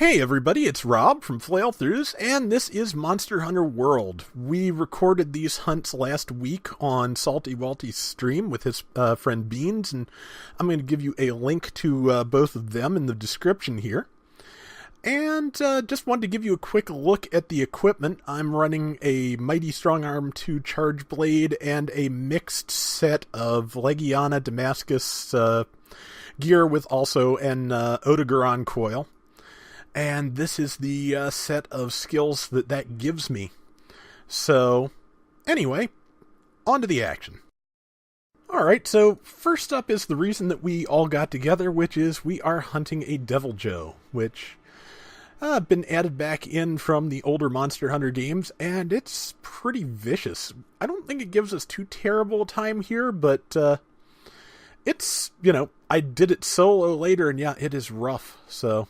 Hey everybody, it's Rob from Flailthroughs, and this is Monster Hunter World. We recorded these hunts last week on Salty Walty's stream with his friend Beans, and I'm going to give you a link to both of them in the description here. And just wanted to give you a quick look at the equipment. I'm running a Mighty Strong Arm 2 Charge Blade and a mixed set of Legiana Damascus gear with also an Odogaron coil. And this is the set of skills that gives me. So, anyway, on to the action. Alright, so first up is the reason that we all got together, which is we are hunting a Deviljho, which been added back in from the older Monster Hunter games, and it's pretty vicious. I don't think it gives us too terrible a time here, but it's, I did it solo later, and yeah, it is rough, so...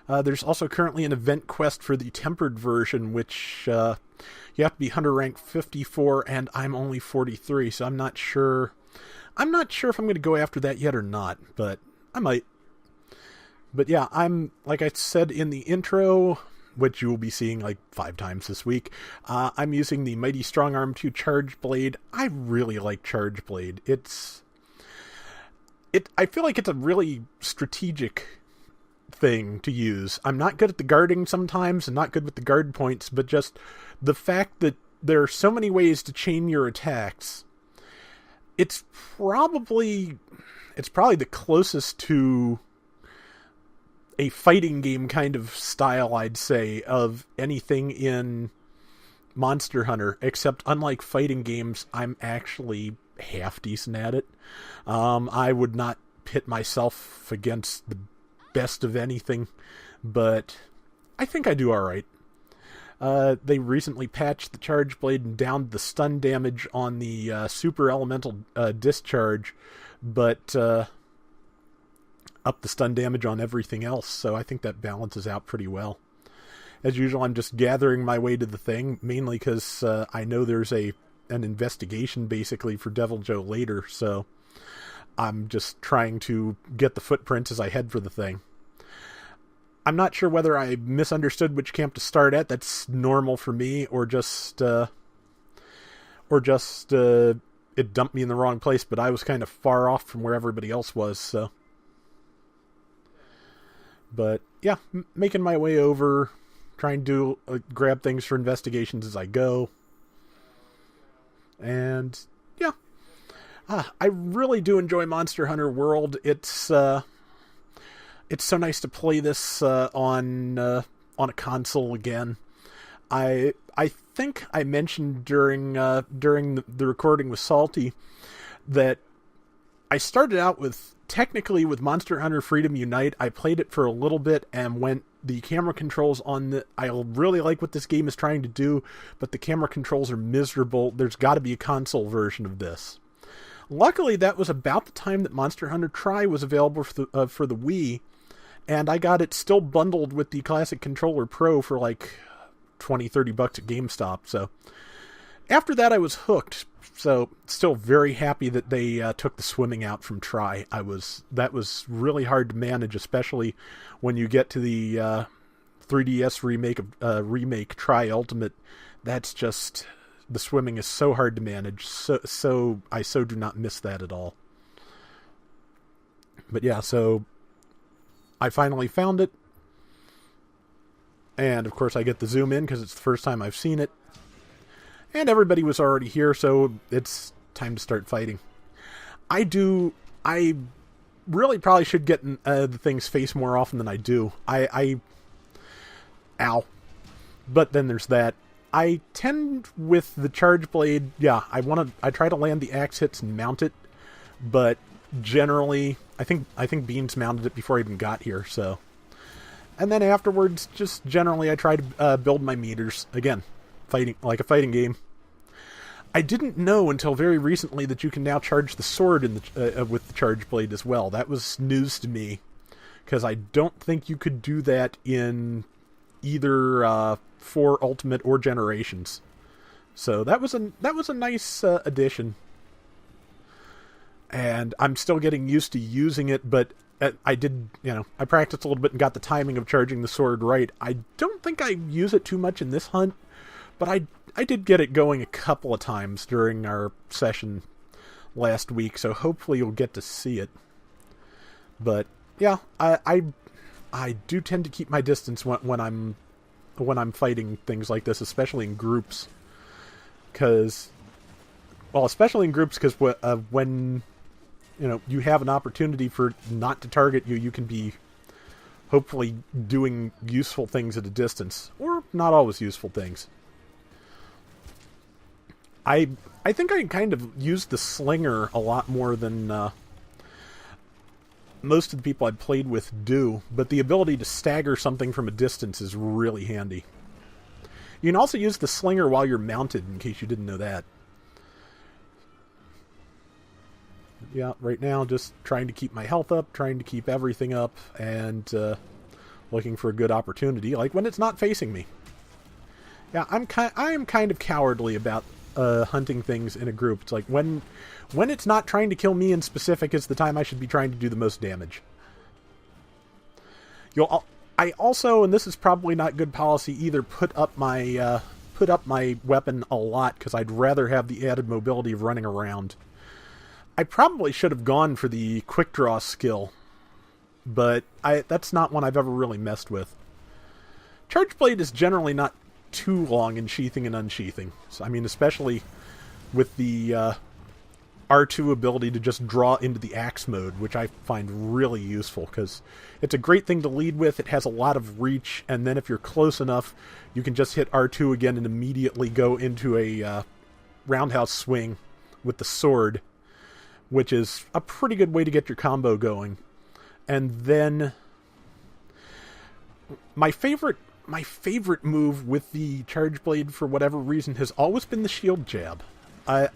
there's also currently an event quest for the tempered version, which you have to be hunter rank 54, and I'm only 43, so I'm not sure if I'm going to go after that yet or not, but I might. But yeah, like I said in the intro, which you will be seeing like 5 times this week, I'm using the Mighty Strong Arm 2 Charge Blade. I really like Charge Blade. I feel like it's a really strategic thing to use. I'm not good at the guarding sometimes and not good with the guard points, but just the fact that there are so many ways to chain your attacks, it's probably the closest to a fighting game kind of style, I'd say, of anything in Monster Hunter, except unlike fighting games, I'm actually half decent at it. I would not pit myself against the best of anything, but I think I do alright. They recently patched the Charge Blade and downed the stun damage on the Super Elemental Discharge, but up the stun damage on everything else, so I think that balances out pretty well. As usual, I'm just gathering my way to the thing, mainly because I know there's an investigation basically for Deviljho later, so I'm just trying to get the footprints as I head for the thing. I'm not sure whether I misunderstood which camp to start at. That's normal for me, or just it dumped me in the wrong place, but I was kind of far off from where everybody else was, so. But yeah, making my way over, trying to grab things for investigations as I go. And yeah. I really do enjoy Monster Hunter World. It's so nice to play this on a console again. I think I mentioned during the recording with Salty that I started out with Monster Hunter Freedom Unite. I played it for a little bit and went, the camera controls I really like what this game is trying to do, but the camera controls are miserable. There's got to be a console version of this. Luckily, that was about the time that Monster Hunter Tri was available for the Wii, and I got it still bundled with the Classic Controller Pro for like $20-$30 at GameStop. So after that, I was hooked. So still very happy that they took the swimming out from Tri. That was really hard to manage, especially when you get to the 3DS remake Tri Ultimate. That's just... the swimming is so hard to manage, so I do not miss that at all. But yeah, so I finally found it, and of course I get the zoom in because it's the first time I've seen it, and everybody was already here, so it's time to start fighting. I really probably should get in the thing's face more often than I do. Ow. But then there's that. I tend with the Charge Blade, yeah, I try to land the axe hits and mount it, but generally, I think Beans mounted it before I even got here, so. And then afterwards, just generally, I try to build my meters. Again, fighting, like a fighting game. I didn't know until very recently that you can now charge the sword with the Charge Blade as well. That was news to me, because I don't think you could do that in either 4 Ultimate or Generations. So that was a nice addition. And I'm still getting used to using it, but I did, I practiced a little bit and got the timing of charging the sword right. I don't think I use it too much in this hunt, but I did get it going a couple of times during our session last week, so hopefully you'll get to see it. But yeah, I do tend to keep my distance when I'm fighting things like this, especially in groups. Especially in groups, because when you have an opportunity for not to target you, you can be hopefully doing useful things at a distance, or not always useful things. I think I kind of use the slinger a lot more than most of the people I've played with do, but the ability to stagger something from a distance is really handy. You can also use the slinger while you're mounted, in case you didn't know that. Yeah, right now just trying to keep my health up, trying to keep everything up, and looking for a good opportunity, like when it's not facing me. Yeah, I am kind of cowardly about hunting things in a group. It's like when it's not trying to kill me in specific is the time I should be trying to do the most damage. I also, and this is probably not good policy either, put up my weapon a lot because I'd rather have the added mobility of running around. I probably should have gone for the quick draw skill, but that's not one I've ever really messed with. Charge Blade is generally not too long in sheathing and unsheathing. So, I mean, especially with the R2 ability to just draw into the axe mode, which I find really useful, because it's a great thing to lead with. It has a lot of reach, and then if you're close enough, you can just hit R2 again and immediately go into a roundhouse swing with the sword, which is a pretty good way to get your combo going. And then my favorite move with the Charge Blade, for whatever reason, has always been the shield jab. I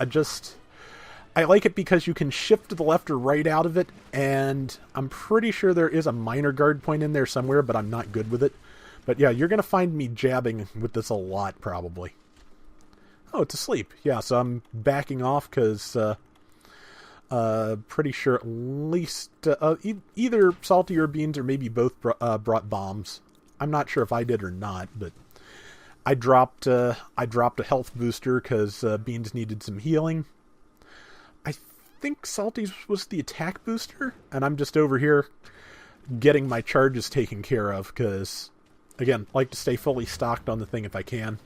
like it because you can shift to the left or right out of it, and I'm pretty sure there is a minor guard point in there somewhere, but I'm not good with it. But yeah, you're going to find me jabbing with this a lot, probably. Oh, it's asleep. Yeah, so I'm backing off because pretty sure at least either Salty or Beans or maybe both brought bombs. I'm not sure if I did or not, but I dropped a health booster because Beans needed some healing. I think Salty's was the attack booster, and I'm just over here getting my charges taken care of because, again, I like to stay fully stocked on the thing if I can.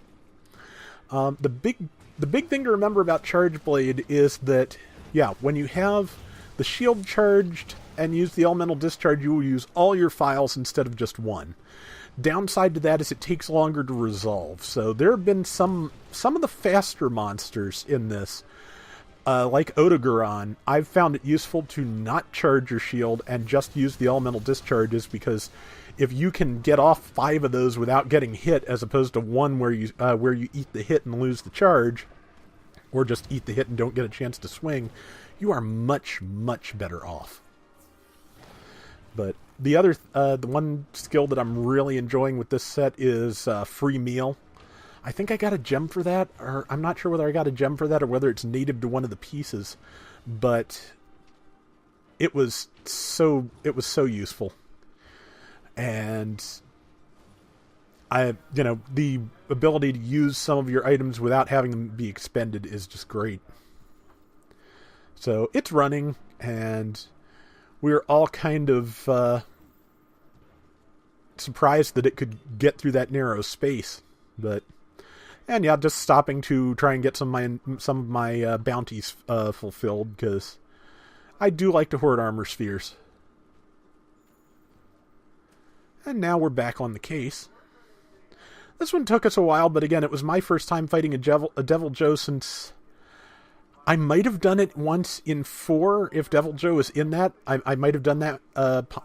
The big thing to remember about Charge Blade is that, yeah, when you have the shield charged and use the elemental discharge, you will use all your files instead of just one. Downside to that is it takes longer to resolve. So there have been some of the faster monsters in this, like Odogaron. I've found it useful to not charge your shield and just use the elemental discharges, because if you can get off 5 of those without getting hit, as opposed to one where you eat the hit and lose the charge, or just eat the hit and don't get a chance to swing, you are much, much better off. But the other, the one skill that I'm really enjoying with this set is free meal. I think I got a gem for that, or I'm not sure whether I got a gem for that or whether it's native to one of the pieces, but it was so useful. And the ability to use some of your items without having them be expended is just great. So it's running, and we're all kind of surprised that it could get through that narrow space. And yeah, just stopping to try and get some of my bounties fulfilled, because I do like to hoard armor spheres. And now we're back on the case. This one took us a while, but again, it was my first time fighting a Deviljho since I might have done it once in 4 if Deviljho was in that. I might have done that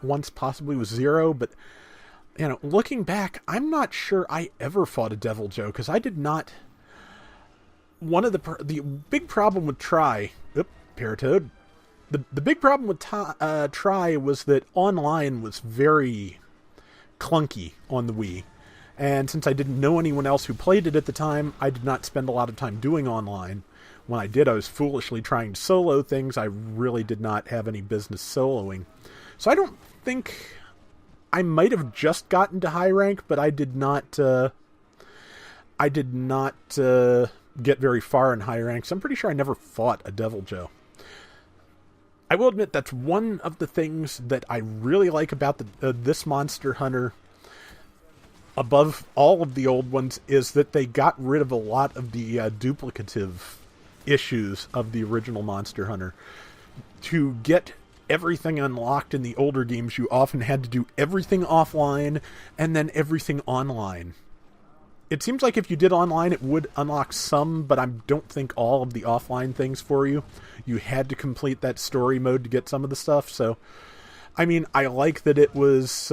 once, possibly with 0, but looking back, I'm not sure I ever fought a Deviljho, because I did not. One of the big problem with Paratoad. The big problem with Try was that online was very clunky on the Wii. And since I didn't know anyone else who played it at the time, I did not spend a lot of time doing online. When I did, I was foolishly trying to solo things I really did not have any business soloing. So I don't think... I might have just gotten to high rank, but I did not... get very far in high ranks. I'm pretty sure I never fought a Deviljho. I will admit that's one of the things that I really like about this Monster Hunter, above all of the old ones, is that they got rid of a lot of the duplicative issues of the original Monster Hunter. To get everything unlocked in the older games, you often had to do everything offline and then everything online. It seems like if you did online, it would unlock some, but I don't think all of the offline things for you. You had to complete that story mode to get some of the stuff. So, I mean, I like that it was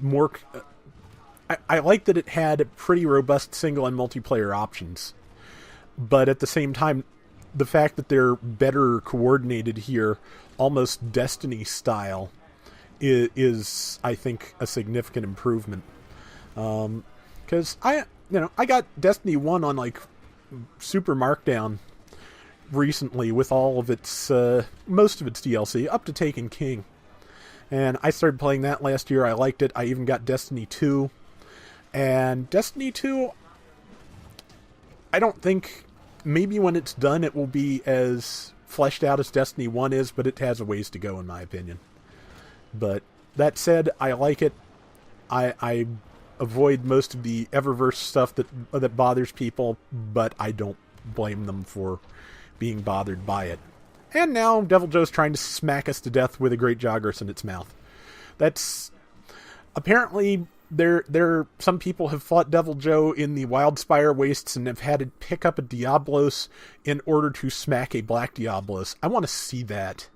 more. I like that it had pretty robust single and multiplayer options, but at the same time, the fact that they're better coordinated here, almost Destiny style, is I think a significant improvement. Because I got Destiny 1 on like Super Markdown recently with all of its, most of its DLC, up to Taken King. And I started playing that last year. I liked it. I even got Destiny 2. And Destiny 2, I don't think, maybe when it's done it will be as fleshed out as Destiny 1 is, but it has a ways to go in my opinion. But that said, I like it. I avoid most of the Eververse stuff that bothers people, but I don't blame them for being bothered by it. And now Deviljho's trying to smack us to death with a great Jagras in its mouth. That's apparently some people have fought Deviljho in the Wildspire Wastes and have had to pick up a Diablos in order to smack a Black Diablos. I want to see that.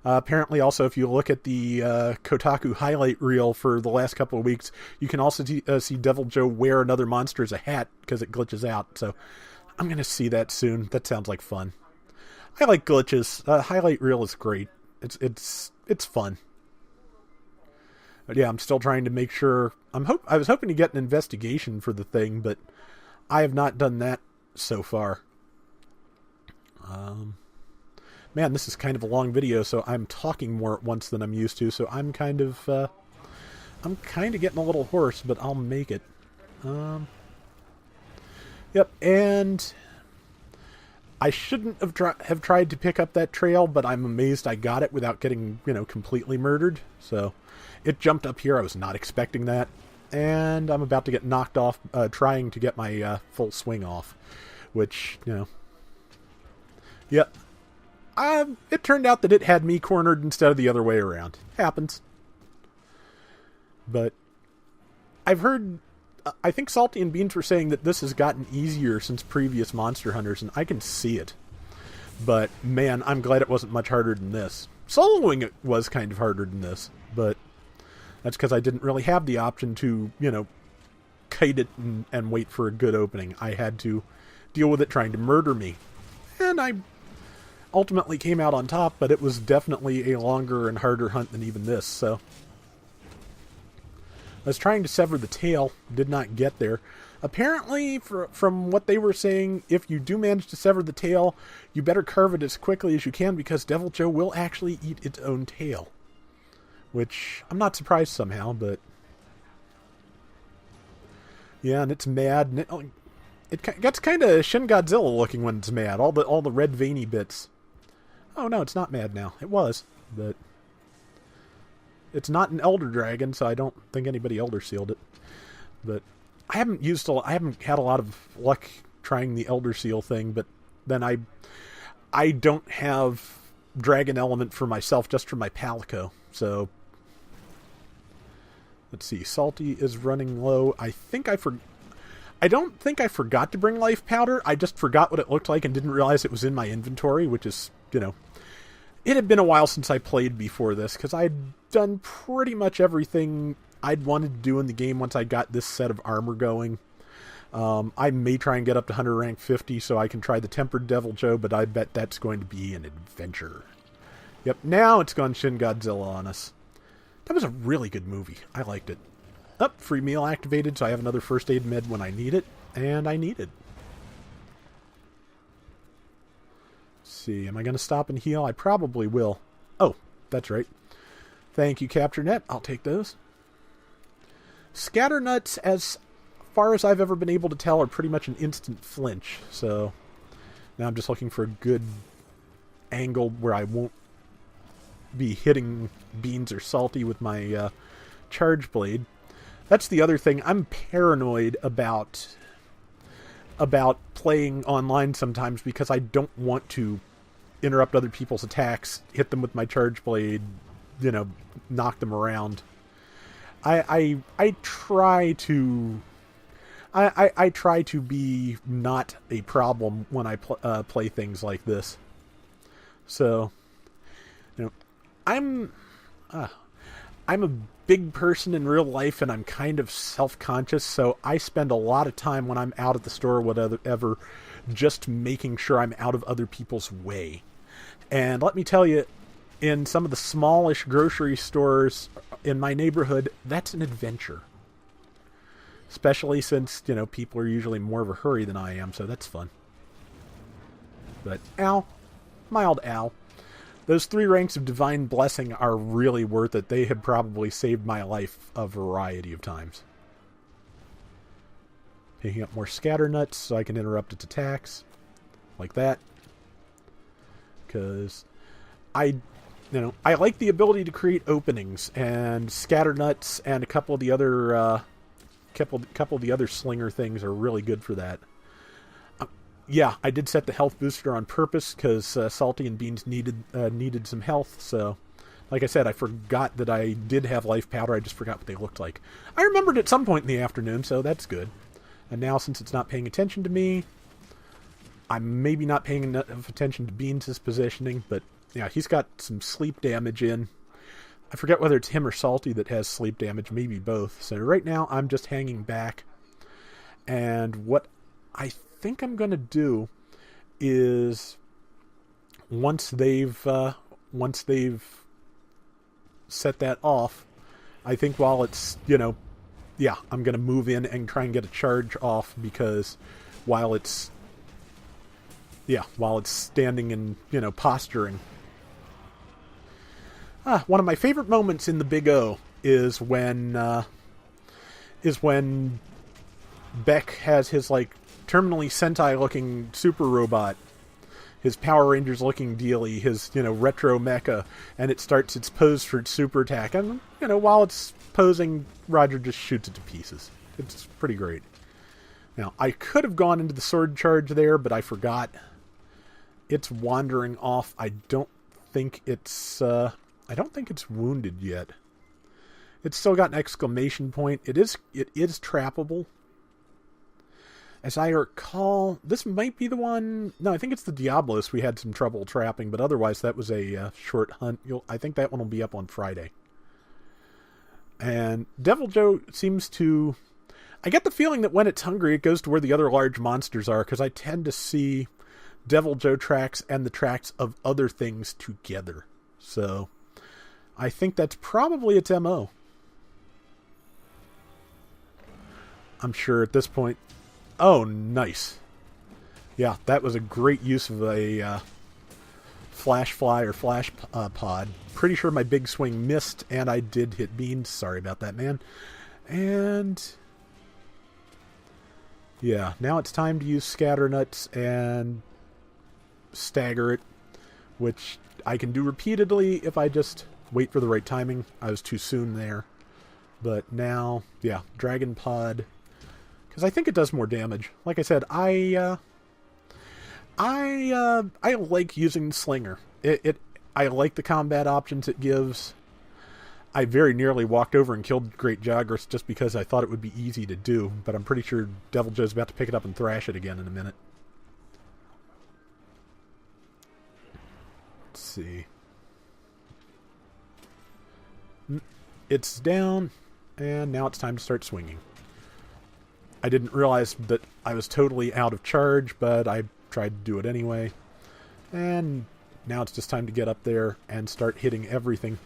Apparently, also, if you look at the Kotaku highlight reel for the last couple of weeks, you can also see Deviljho wear another monster as a hat because it glitches out. So I'm going to see that soon. That sounds like fun. I like glitches. Highlight reel is great. It's fun. But yeah, I'm still trying to make sure. I was hoping to get an investigation for the thing, but I have not done that so far. Man, this is kind of a long video, so I'm talking more at once than I'm used to, so I'm kind of getting a little hoarse, but I'll make it. Yep, and I shouldn't have tried to pick up that trail, but I'm amazed I got it without getting, completely murdered. So it jumped up here. I was not expecting that, and I'm about to get knocked off trying to get my full swing off, which, yep. It turned out that it had me cornered instead of the other way around. Happens. But I've heard, I think Salty and Beans were saying that this has gotten easier since previous Monster Hunters, and I can see it. But man, I'm glad it wasn't much harder than this. Soloing it was kind of harder than this, but that's because I didn't really have the option to, kite it and wait for a good opening. I had to deal with it trying to murder me. And I ultimately came out on top, but it was definitely a longer and harder hunt than even this, so. I was trying to sever the tail, did not get there. Apparently, from what they were saying, if you do manage to sever the tail, you better carve it as quickly as you can, because Deviljho will actually eat its own tail. Which, I'm not surprised somehow, but. Yeah, and it's mad, and it gets kind of Shin Godzilla looking when it's mad, all the red veiny bits. Oh no, it's not mad now. It was, but it's not an Elder Dragon, so I don't think anybody Elder Sealed it. But I haven't had a lot of luck trying the Elder Seal thing, but then I don't have Dragon Element for myself, just for my Palico. So let's see. Salty is running low. I don't think I forgot to bring Life Powder. I just forgot what it looked like and didn't realize it was in my inventory, which is, it had been a while since I played before this, because I'd done pretty much everything I'd wanted to do in the game once I got this set of armor going. I may try and get up to Hunter rank 50 so I can try the Tempered Deviljho, but I bet that's going to be an adventure. Yep, now it's gone Shin Godzilla on us. That was a really good movie. I liked it. Free meal activated, so I have another first aid med when I need it, and I need it. Let's see, am I going to stop and heal? I probably will. Oh, that's right. Thank you, CaptureNet. I'll take those. Scatternuts, as far as I've ever been able to tell, are pretty much an instant flinch. So now I'm just looking for a good angle where I won't be hitting beans or salty with my charge blade. That's the other thing. I'm paranoid about playing online sometimes because I don't want to interrupt other people's attacks, hit them with my charge blade, knock them around. I try to be not a problem when I play things like this. So, I'm a big person in real life, and I'm kind of self-conscious, so I spend a lot of time when I'm out at the store or whatever just making sure I'm out of other people's way. And let me tell you, in some of the smallish grocery stores in my neighborhood, that's an adventure. Especially since, people are usually more of a hurry than I am, so that's fun. But, ow. Mild ow. Those 3 ranks of Divine Blessing are really worth it. They have probably saved my life a variety of times. Picking up more Scatternuts so I can interrupt its attacks. Like that. Because I like the ability to create openings, and Scatternuts and a couple of the other slinger things are really good for that. Yeah, I did set the health booster on purpose because Salty and Beans needed some health. So, like I said, I forgot that I did have life powder. I just forgot what they looked like. I remembered at some point in the afternoon, so that's good. And now, since it's not paying attention to me, I'm maybe not paying enough attention to Beans' positioning, but yeah, he's got some sleep damage in. I forget whether it's him or Salty that has sleep damage, maybe both. So right now, I'm just hanging back. And what I think I'm going to do is once they've set that off, I think while it's, I'm going to move in and try and get a charge off, because while it's standing and, posturing. One of my favorite moments in the Big O is when Beck has his, terminally Sentai-looking super robot, his Power Rangers-looking dealie, his, retro mecha, and it starts its pose for its super attack. And, while it's posing, Roger just shoots it to pieces. It's pretty great. Now, I could have gone into the sword charge there, but I forgot. It's wandering off. I don't think it's wounded yet. It's still got an exclamation point. It is trappable. As I recall, this might be the one... No, I think it's the Diablos we had some trouble trapping, but otherwise that was a short hunt. I think that one will be up on Friday. And Deviljho seems to... I get the feeling that when it's hungry, it goes to where the other large monsters are, because I tend to see Deviljho tracks and the tracks of other things together. So, I think that's probably its MO. I'm sure at this point... Oh, nice. Yeah, that was a great use of a flash fly or flash pod. Pretty sure my big swing missed, and I did hit Beans. Sorry about that, man. And... yeah, now it's time to use Scatternuts and stagger it, which I can do repeatedly if I just wait for the right timing. I was too soon there. But now, yeah, Dragon Pod... because I think it does more damage. Like I said, I like using the Slinger. I like the combat options it gives. I very nearly walked over and killed Great Jagras just because I thought it would be easy to do, but I'm pretty sure Deviljho's about to pick it up and thrash it again in a minute. Let's see. It's down, and now it's time to start swinging. I didn't realize that I was totally out of charge, but I tried to do it anyway. And now it's just time to get up there and start hitting everything.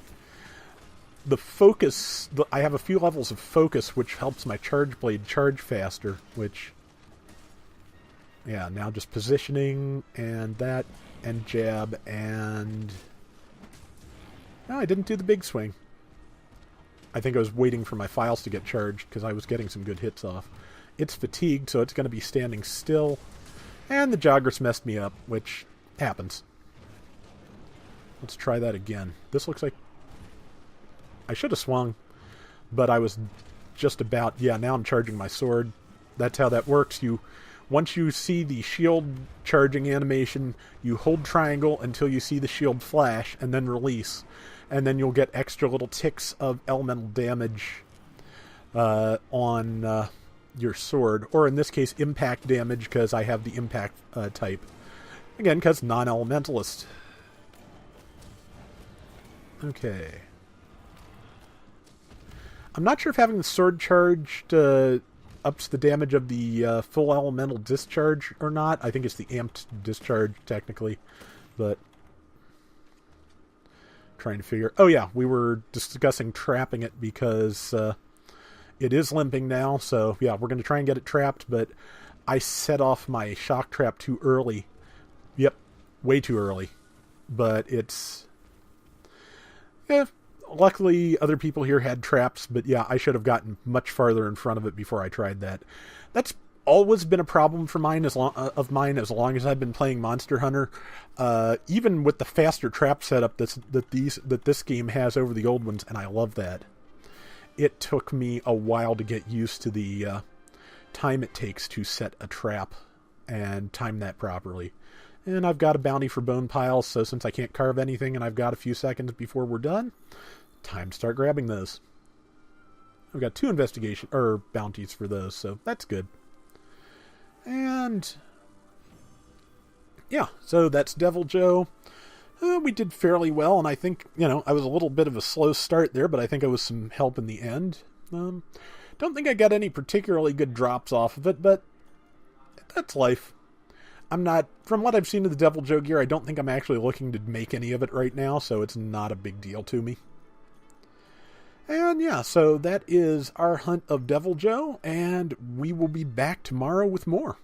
The focus, I have a few levels of focus, which helps my charge blade charge faster, which, yeah, now just positioning, and that, and jab, and No, I didn't do the big swing. I think I was waiting for my files to get charged because I was getting some good hits off. It's fatigued, so it's going to be standing still. And the joggers messed me up, which happens. Let's try that again. This looks like... I should have swung, but I was just about... Yeah, now I'm charging my sword. That's how that works. Once you see the shield charging animation, you hold triangle until you see the shield flash, and then release. And then you'll get extra little ticks of elemental damage on your sword. Or in this case, impact damage, because I have the impact type. Again, because non-elementalist. Okay. I'm not sure if having the sword charged ups the damage of the full elemental discharge or not. I think it's the amped discharge, technically. But... trying to figure... Oh yeah, we were discussing trapping it because it is limping now. So yeah, we're going to try and get it trapped, but I set off my shock trap too early. Yep, way too early. But it's... Yeah, luckily other people here had traps, but yeah, I should have gotten much farther in front of it before I tried that. That's always been a problem for mine as long as I've been playing Monster Hunter. Even with the faster trap setup that this game has over the old ones, and I love that. It took me a while to get used to the time it takes to set a trap and time that properly. And I've got a bounty for bone piles, so since I can't carve anything and I've got a few seconds before we're done, time to start grabbing those. I've got 2 investigation or bounties for those, so that's good. And yeah, so that's Deviljho. We did fairly well, and I think, I was a little bit of a slow start there, but I think I was some help in the end. Don't think I got any particularly good drops off of it, but that's life. I'm not, from what I've seen of the Deviljho gear, I don't think I'm actually looking to make any of it right now, so it's not a big deal to me. And yeah, so that is our hunt of Deviljho, and we will be back tomorrow with more.